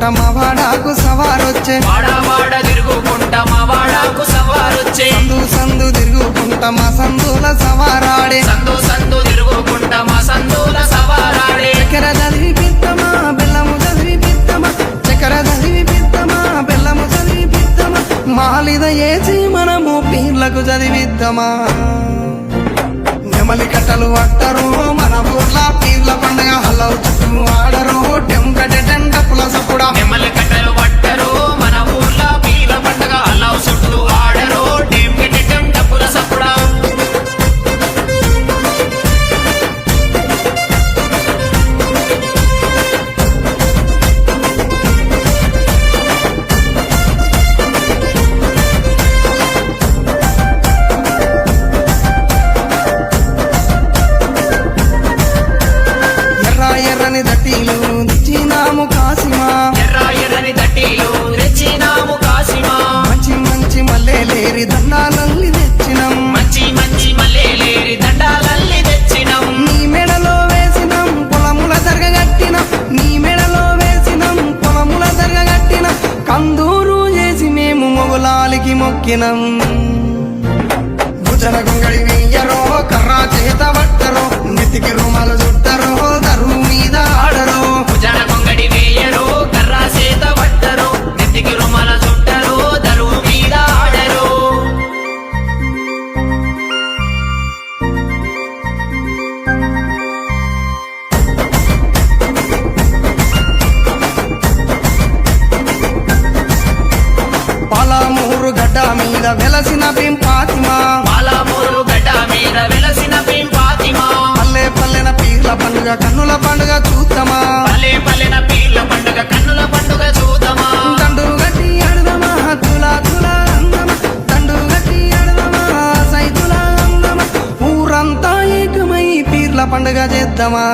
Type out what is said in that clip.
తిరుగుకుంటా మా వాడాకు సవారొచ్చే వాడ తిరుగుకుంటా మా వాడాకు సవారొచ్చే సందు సందు తిరుగుకుంటా మా సందుల సవారాడే సందు తిరుగుకుంటా మా సందుల సవారాడే చక్కెర చదివి పిత్తమా బెల్లము చదివి పిత్తమా చక్కెర చదివి పిత్తమా బెల్లము చదివి పిత్తమా మాలిద ఏసి మనము పీర్లకు చదివిద్దామా నెమలి కట్టలు పట్టరు మన ఊర్ల పీర్ల పండుగ హలవు చుట్టూ ఆడరు టెంకటె టెండపుల సప్పుడా నెమలి కట్టలు పట్టరు మన ఊర్ల పీల పండుగ అల్లావు చుట్టూ ఆడరు టెంకెటెం డప్పుల సప్పుడా ఎర్ర ఎర్రని దట్టీలు దిచ్చినాము కాసిమా ఎర్రని దట్టీలు రెచ్చినాము కాసిమా మంచి మంచి మల్లెలేరి దండాలల్లి తెచ్చినం మంచి మల్లెలేరి దండాలల్లి తెచ్చినం నీ మెడలో వేసినం పొలముల జరగగట్టినం నీ మెడలో వేసినం పొలముల జరగగట్టినం కందూరు చేసి మేము మొగులాలికి మొక్కినం భుజన గొంగడి వెయ్యరో కర్రా చేత పట్టరో నెత్తికి రుమాలు చుట్టరో దరువు మీద ఆడరో భుజన కొంగడి వేయరు కర్రా చేత పట్టరు నెత్తికి రుమాల చుట్టరు దరువు మీద ఆడరు పాలమూరు గడ్డ మీద వెలసిన పింపాతిమా పాలమూరు గడ్డ మీద వెలసిన ఫాతిమా పల్లె పల్లెన పీర్ల పండుగ కన్నుల పండుగ చూద్దామా పల్లెన పీర్ల పండుగ కన్నుల పండుగ చూద్దామా దండు గట్టి ఆడదమా తులా తులా అందమా దండు గట్టి ఆడదమా సైతులా అందమా ఊరంతా ఏకమై పీర్ల పండుగ చేద్దామా